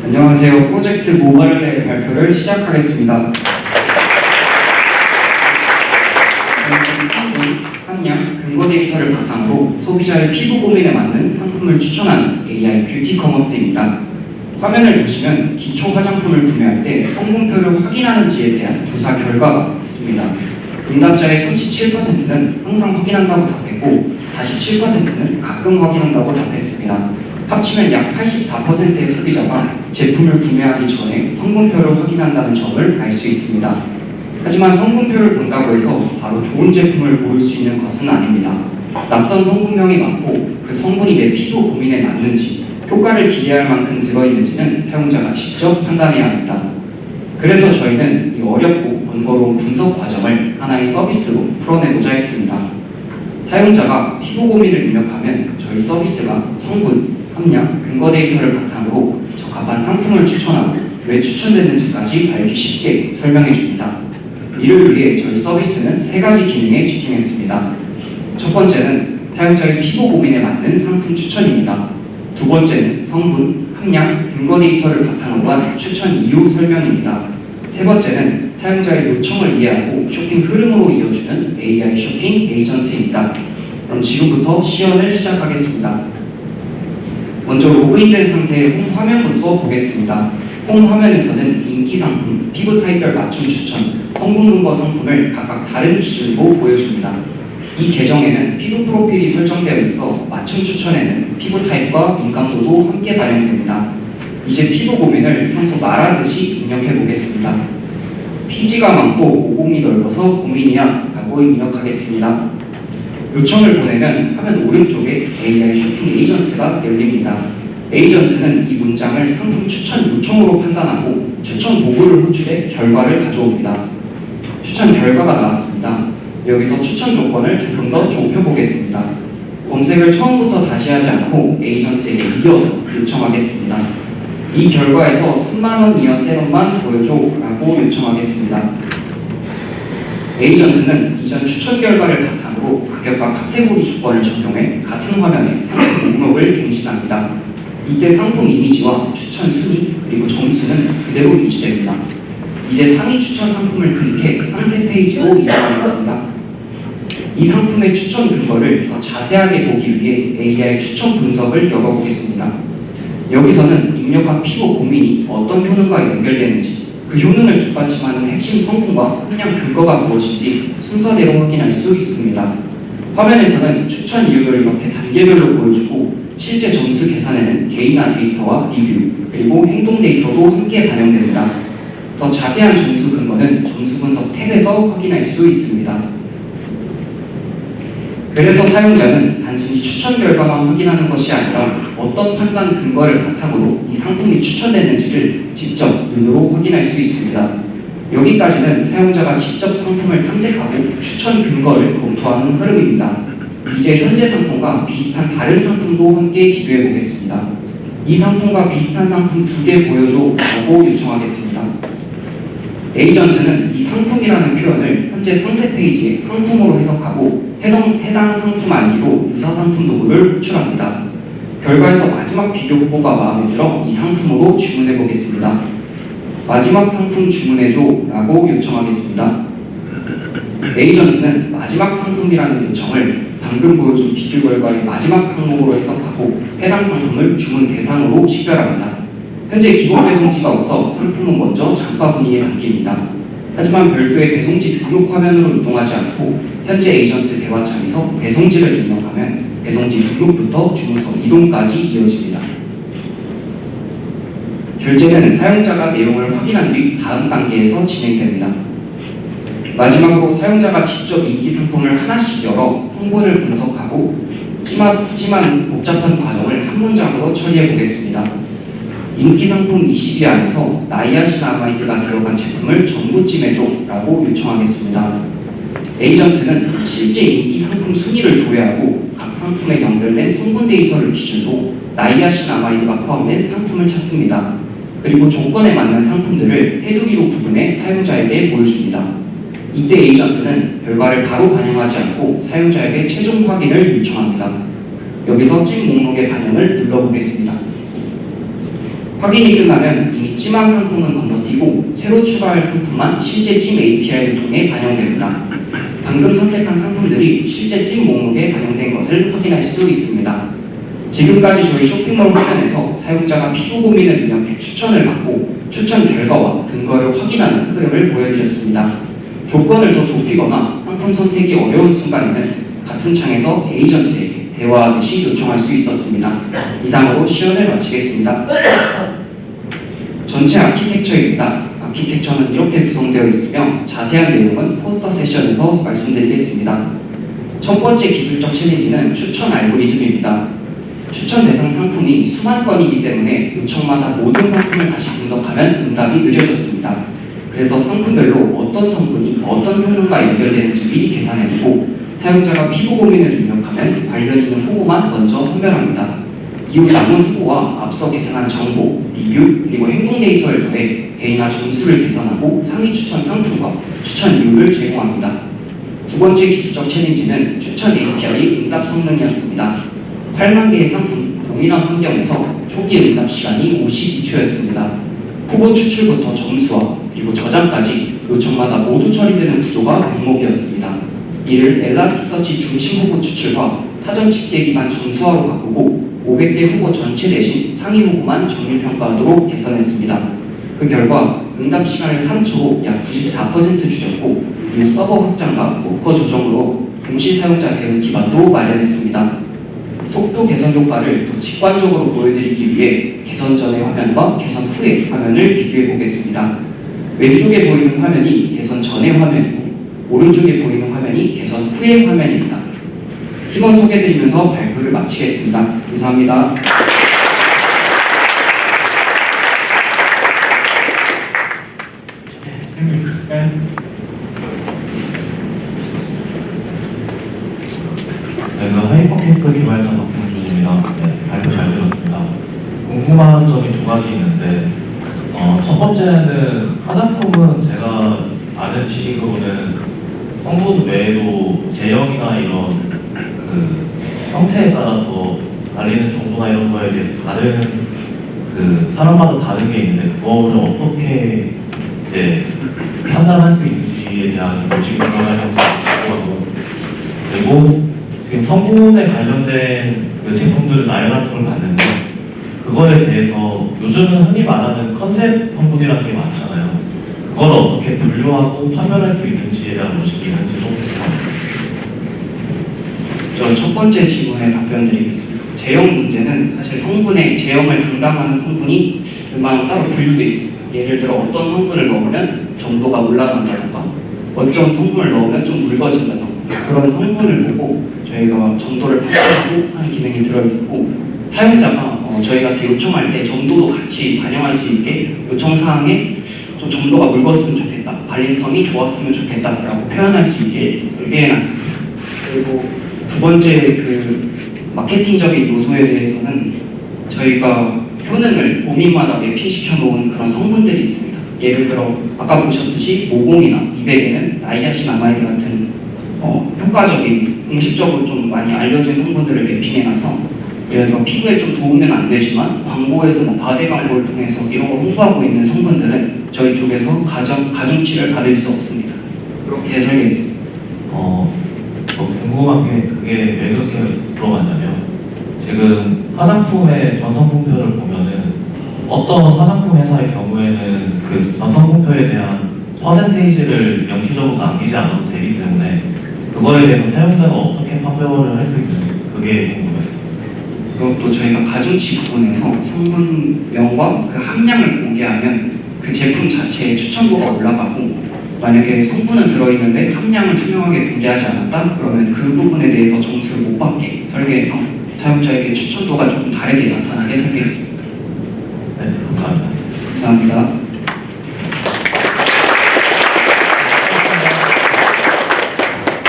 안녕하세요. 프로젝트 모바일랩 발표를 시작하겠습니다. 함량 근거 데이터를 바탕으로 소비자의 피부 고민에 맞는 상품을 추천하는 AI 뷰티 커머스입니다. 화면을 보시면 기초 화장품을 구매할 때 성분표를 확인하는지에 대한 조사 결과가 있습니다. 응답자의 37%는 항상 확인한다고 답했고 47%는 가끔 확인한다고 답했습니다. 합치면 약 84%의 소비자가 제품을 구매하기 전에 성분표를 확인한다는 점을 알 수 있습니다. 하지만 성분표를 본다고 해서 바로 좋은 제품을 고를 수 있는 것은 아닙니다. 낯선 성분명이 많고 그 성분이 내 피부 고민에 맞는지, 효과를 기대할 만큼 들어있는지는 사용자가 직접 판단해야 합니다. 그래서 저희는 이 어렵고 번거로운 분석 과정을 하나의 서비스로 풀어내고자 했습니다. 사용자가 피부 고민을 입력하면 저희 서비스가 성분, 함량, 근거 데이터를 바탕으로 적합한 상품을 추천하고 왜 추천됐는지까지 알기 쉽게 설명해 줍니다. 이를 위해 저희 서비스는 3가지 기능에 집중했습니다. 첫 번째는 사용자의 피부 고민에 맞는 상품 추천입니다. 두 번째는 성분, 함량, 근거 데이터를 바탕으로 한 추천 이유 설명입니다. 세 번째는 사용자의 요청을 이해하고 쇼핑 흐름으로 이어주는 AI 쇼핑 에이전트입니다. 그럼 지금부터 시연을 시작하겠습니다. 먼저 로그인된 상태의 홈 화면부터 보겠습니다. 홈 화면에서는 인기 상품, 피부 타입별 맞춤 추천, 성분 근거 상품을 각각 다른 기준으로 보여줍니다. 이 계정에는 피부 프로필이 설정되어 있어 맞춤 추천에는 피부 타입과 민감도도 함께 반영됩니다. 이제 피부 고민을 평소 말하듯이 입력해 보겠습니다. 피지가 많고 모공이 넓어서 고민이야 라고 입력하겠습니다. 요청을 보내면 화면 오른쪽에 AI 쇼핑 에이전트가 열립니다. 에이전트는 이 문장을 상품 추천 요청으로 판단하고 추천 보고를 호출해 결과를 가져옵니다. 추천 결과가 나왔습니다. 여기서 추천 조건을 조금 더 좁혀보겠습니다. 검색을 처음부터 다시 하지 않고 에이전트에게 이어서 요청하겠습니다. 이 결과에서 3만원 이하 세럼만 보여줘 라고 요청하겠습니다. 에이전트는 이전 추천 결과를 바탕으로 가격과 카테고리 조건을 적용해 같은 화면에 상품 목록을 갱신합니다. 이때 상품 이미지와 추천 순위 그리고 점수는 그대로 유지됩니다. 이제 상위 추천 상품을 클릭해 상세 페이지로 이동하겠습니다. 이 상품의 추천 근거를 더 자세하게 보기 위해 AI 추천 분석을 열어보겠습니다. 여기서는 입력한 피부 고민이 어떤 효능과 연결되는지, 그 효능을 뒷받침하는 핵심 성분과 함량 근거가 무엇인지 순서대로 확인할 수 있습니다. 화면에서는 추천 이유를 이렇게 단계별로 보여주고 실제 점수 계산에는 개인화 데이터와 리뷰, 그리고 행동 데이터도 함께 반영됩니다. 더 자세한 점수 근거는 점수 분석 탭에서 확인할 수 있습니다. 그래서 사용자는 단순히 추천 결과만 확인하는 것이 아니라 어떤 판단 근거를 바탕으로 이 상품이 추천됐는지를 직접 눈으로 확인할 수 있습니다. 여기까지는 사용자가 직접 상품을 탐색하고 추천 근거를 검토하는 흐름입니다. 이제 현재 상품과 비슷한 다른 상품도 함께 비교해 보겠습니다. 이 상품과 비슷한 상품 2개 보여줘 라고 요청하겠습니다. 에이전트는 이 상품이라는 표현을 현재 상세 페이지에 상품으로 해석하고 해당 상품 아이디로 유사 상품 도구를 호출합니다. 결과에서 마지막 비교 후보가 마음에 들어 이 상품으로 주문해 보겠습니다. 마지막 상품 주문해줘 라고 요청하겠습니다. 에이전트는 마지막 상품이라는 요청을 방금 보여준 비교 결과의 마지막 항목으로 해석하고 해당 상품을 주문 대상으로 식별합니다. 현재 기본 배송지가 없어 상품은 먼저 장바 분위에 담깁니다. 하지만 별도의 배송지 등록 화면으로 이동하지 않고 현재 에이전트 대화창에서 배송지를 입력하면 배송지 등록부터 주문서 이동까지 이어집니다. 결제는 사용자가 내용을 확인한 뒤 다음 단계에서 진행됩니다. 마지막으로 사용자가 직접 인기 상품을 하나씩 열어 성분을 분석하고 찜한 복잡한 과정을 한 문장으로 처리해 보겠습니다. 인기 상품 20위 안에서 나이아신아마이드가 들어간 제품을 전부 찜해줘 라고 요청하겠습니다. 에이전트는 실제 인기 상품 순위를 조회하고 각 상품에 연결된 성분 데이터를 기준으로 나이아신아마이드가 포함된 상품을 찾습니다. 그리고 조건에 맞는 상품들을 테두리로 구분해 사용자에게 보여줍니다. 이때 에이전트는 결과를 바로 반영하지 않고 사용자에게 최종 확인을 요청합니다. 여기서 찜 목록의 반영을 눌러보겠습니다. 확인이 끝나면 이미 찜한 상품은 건너뛰고 새로 추가할 상품만 실제 찜 API를 통해 반영됩니다. 방금 선택한 상품들이 실제 찜 목록에 반영된 것을 확인할 수 있습니다. 지금까지 저희 쇼핑몰 화면에서 사용자가 피부 고민을 입력해 추천을 받고 추천 결과와 근거를 확인하는 흐름을 보여드렸습니다. 조건을 더 좁히거나 상품 선택이 어려운 순간에는 같은 창에서 에이전트에게 대화하듯이 요청할 수 있었습니다. 이상으로 시연을 마치겠습니다. 전체 아키텍처입니다. 아키텍처는 이렇게 구성되어 있으며 자세한 내용은 포스터 세션에서 말씀드리겠습니다. 첫 번째 기술적 챌린지는 추천 알고리즘입니다. 추천 대상 상품이 수만 건이기 때문에 요청마다 모든 상품을 다시 분석하면 응답이 느려졌습니다. 그래서 상품별로 어떤 성분이 어떤 효능과 연결되는지 미리 계산해두고 사용자가 피부 고민을 입력하면 관련 있는 후보만 먼저 선별합니다. 이후 남은 후보와 앞서 계산한 정보, 리뷰, 그리고 행동 데이터를 더해 개인화 점수를 계산하고 상위 추천 상품과 추천 이유를 제공합니다. 두 번째 기술적 챌린지는 추천 API 응답 성능이었습니다. 8만 개의 상품, 동일한 환경에서 초기 응답 시간이 52초였습니다. 후보 추출부터 점수와 그리고 저장까지 요청마다 모두 처리되는 구조가 병목이었습니다. 이를 엘라스틱서치 중심 후보 추출과 사전 집계 기반 점수화로 바꾸고 500개 후보 전체 대신 상위 후보만 정밀평가하도록 개선했습니다. 그 결과 응답 시간을 3초로 약 94% 줄였고 그리고 서버 확장과 워커 조정으로 동시 사용자 대응 기반도 마련했습니다. 속도 개선 효과를 더 직관적으로 보여드리기 위해 개선 전의 화면과 개선 후의 화면을 비교해 보겠습니다. 왼쪽에 보이는 화면이 개선 전의 화면이고 오른쪽에 보이는 화면이 개선 후의 화면입니다. 팀원 소개드리면서 발표를 마치겠습니다. 감사합니다. 하이퍼케이크 개발자 박형준입니다. 발표 잘 들었습니다. 궁금한 점이 두 가지 있는데 첫 번째는 화장품은 제가 아는 지식으로는 성분 외에도 제형이나 이런 그 형태에 따라서 날리는 정도나 이런 거에 대해서 다른 그 사람마다 다른 게 있는데 그거를 어떻게 이제 판단할 수 있는지에 대한 로직이 들어가야 될지 궁금하고 그리고 지금 성분에 관련된 그 제품들은 아연화통을 봤는데 그거에 대해서 요즘은 흔히 말하는 컨셉 성분이라는 게 많잖아요. 그걸 어떻게 분류하고 판별할 수 있는지에 대한 로직이 있는지도 궁금합니다. 저 첫 번째 질문에 답변드리겠습니다. 제형 문제는 사실 성분의 제형을 담당하는 성분이 웬만하면 따로 분류되어 있습니다. 예를 들어 어떤 성분을 넣으면 점도가 올라간다던가 어떤 성분을 넣으면 좀 묽어진다던가 그런 성분을 보고 저희가 점도를 판단하고 하는 기능이 들어있고 사용자가 저희한테 요청할 때 점도도 같이 반영할 수 있게 요청사항에 좀 점도가 묽었으면 좋겠다, 발림성이 좋았으면 좋겠다라고 표현할 수 있게 설계해놨습니다. 그리고 두 번째 그 마케팅적인 요소에 대해서는 저희가 효능을 고민마다 매핑시켜 놓은 그런 성분들이 있습니다. 예를 들어 아까 보셨듯이 모공이나 미백에는 나이아신아마이드 같은 효과적인 공식적으로 좀 많이 알려진 성분들을 매핑해놔서 예를 들어 피부에 좀 도움은 안 되지만 광고에서 바디 광고를 통해서 이런 걸 홍보하고 있는 성분들은 저희 쪽에서 가중치를 받을 수 없습니다. 그렇게 설계했습니다. 궁금한 게 그게 왜 그렇게 들어갔냐면 지금 화장품의 전성분표를 보면은 어떤 화장품 회사의 경우에는 그 전성분표에 대한 퍼센테이지를 명시적으로 남기지 않아도 되기 때문에 그거에 대해서 사용자가 어떻게 판별을 할 수 있는지 그게 궁금했어요. 그것도 저희가 가중치 부분에서 성분명과 그 함량을 공개하면 그 제품 자체의 추천도가 올라가고 만약에 성분은 들어있는데 함량을 투명하게 공개하지 않았다? 그러면 그 부분에 대해서 점수를 못 받게 설계해서 사용자에게 추천도가 조금 다르게 나타나게 설계했습니다. 네, 감사합니다. 감사합니다.